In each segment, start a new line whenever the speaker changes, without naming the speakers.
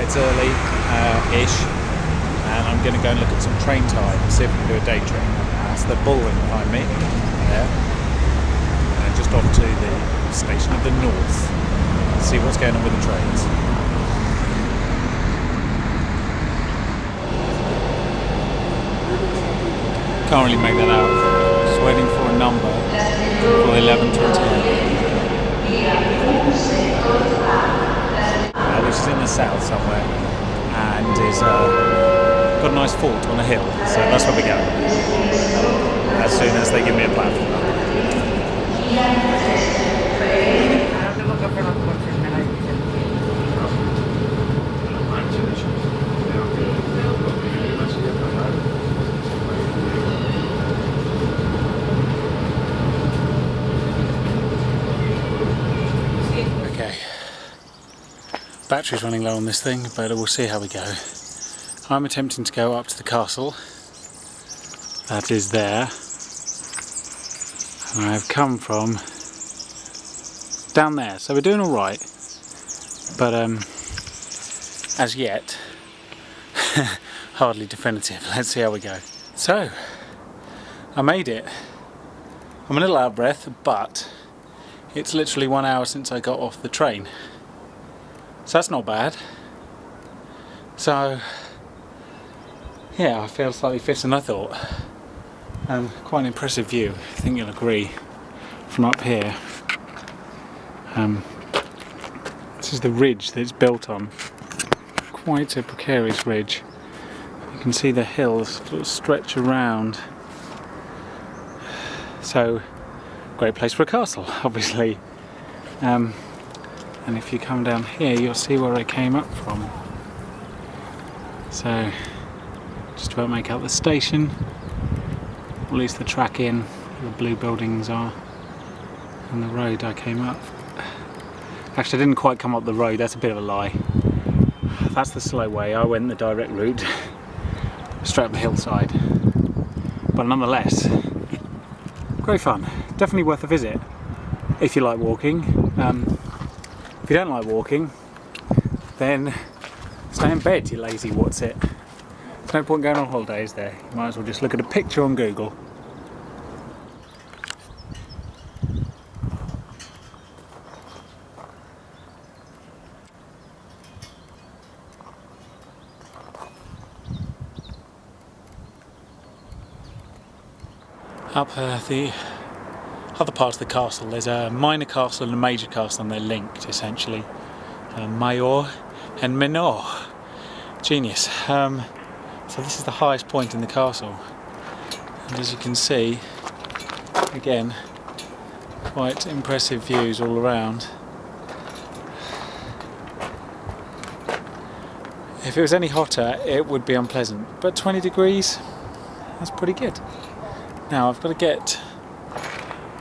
minutes early-ish, and I'm going to go and look at some train time, see if we can do a day train. That's the Bullring behind me, there. And just off to the station of the North, see what's going on with the trains. Can't really make that out. Just waiting for a number for 11:28. Which is in the south somewhere, and is got a nice fort on a hill, so that's where we go as soon as they give me a platform. Battery's running low on this thing, but we'll see how we go. I'm attempting to go up to the castle. That is there. And I've come from down there, so we're doing alright. But as yet, hardly definitive. Let's see how we go. So, I made it. I'm a little out of breath, but it's literally 1 hour since I got off the train. So that's not bad. So yeah, I feel slightly fitter than I thought. Quite an impressive view, I think you'll agree, from up here. This is the ridge that it's built on. Quite a precarious ridge. You can see the hills sort of stretch around. So, great place for a castle, obviously. And if you come down here, you'll see where I came up from. So, just about make out the station, or at least the track in, where the blue buildings are, and the road I came up. Actually, I didn't quite come up the road, that's a bit of a lie. That's the slow way, I went the direct route, straight up the hillside. But nonetheless, great fun. Definitely worth a visit, if you like walking. If you don't like walking, then stay in bed, you lazy what's it. There's no point going on holiday, is there? You might as well just look at a picture on Google. Up the other part of the castle, there's a minor castle and a major castle, and they're linked essentially. Mayor and Menor. Genius. So this is the highest point in the castle, and as you can see, again, quite impressive views all around. If it was any hotter, it would be unpleasant, but 20 degrees, that's pretty good. Now I've got to get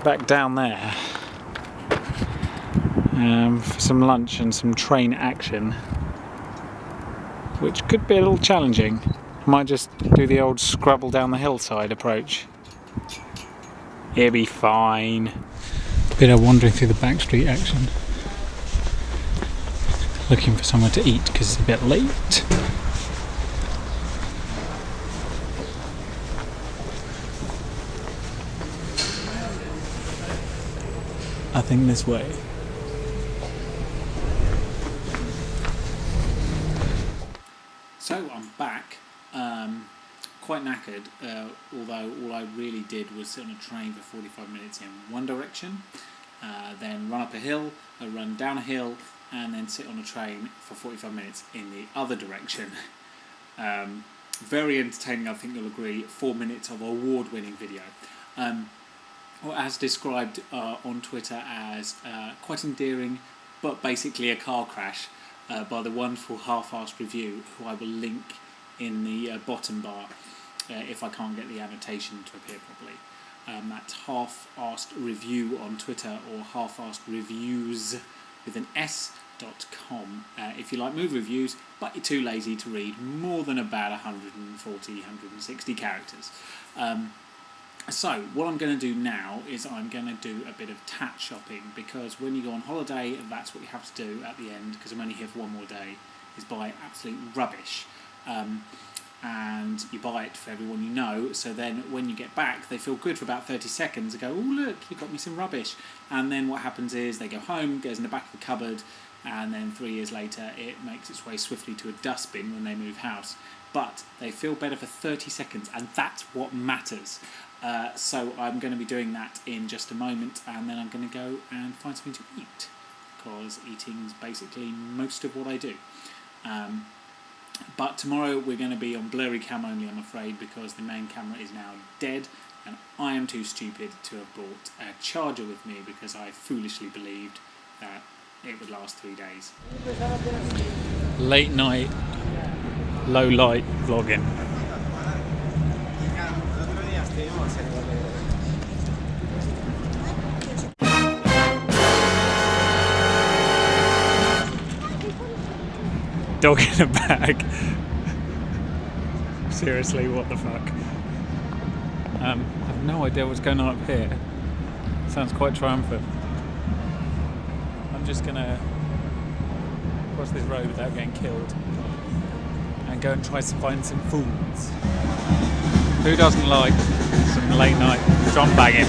back down there for some lunch and some train action, which could be a little challenging. I might just do the old scrabble down the hillside approach. It'll be fine. Bit of wandering through the back street action, looking for somewhere to eat because it's a bit late. I think this way. So I'm back, quite knackered, although all I really did was sit on a train for 45 minutes in one direction, then run up a hill, run down a hill, and then sit on a train for 45 minutes in the other direction. Very entertaining, I think you'll agree. 4 minutes of award-winning video. Or as described on Twitter as quite endearing, but basically a car crash by the wonderful half-assed review, who I will link in the bottom bar if I can't get the annotation to appear properly. That's half-assed review on Twitter, or half-assed reviews with an s.com if you like movie reviews, but you're too lazy to read more than about 140, 160 characters. So what I'm going to do now is I'm going to do a bit of tat shopping, because when you go on holiday, that's what you have to do at the end, because I'm only here for one more day. is buy absolute rubbish. And you buy it for everyone you know, so then when you get back they feel good for about 30 seconds and go, oh look, you got me some rubbish. And then what happens is they go home, goes in the back of the cupboard, and then 3 years later it makes its way swiftly to a dustbin when they move house. But they feel better for 30 seconds, and that's what matters. So I'm going to be doing that in just a moment, and then I'm going to go and find something to eat, because eating's basically most of what I do. But tomorrow we're going to be on blurry cam only, I'm afraid, because the main camera is now dead, and I am too stupid to have brought a charger with me because I foolishly believed that it would last 3 days. Late night, low light vlogging. Dog in a bag. Seriously, what the fuck? I have no idea what's going on up here. Sounds quite triumphant. I'm just gonna cross this road without getting killed and go and try to find some foods. Who doesn't like some late night drum bagging?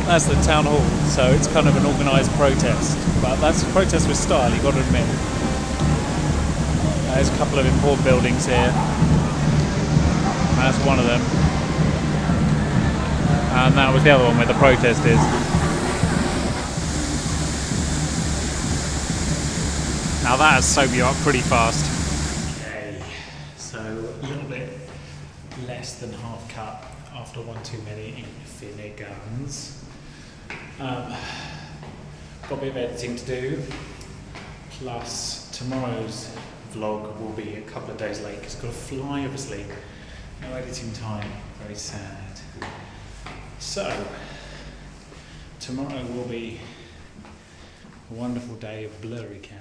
That's the town hall, so it's kind of an organised protest, but that's a protest with style, you've got to admit. There's a couple of important buildings here. That's one of them, and that was the other one where the protest is. Now that has sobered you up pretty fast. Okay, so a little bit less than half cup after one too many finneguns. Got a bit of editing to do, plus tomorrow's vlog will be a couple of days late because I've got to fly, obviously. No editing time, very sad. So, tomorrow will be a wonderful day of blurry cam.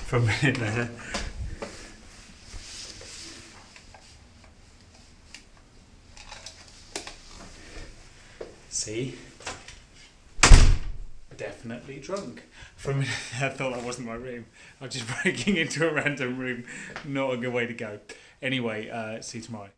For a minute there. See? Definitely drunk. For a minute I thought that wasn't my room. I was just breaking into a random room. Not a good way to go. Anyway, see you tomorrow.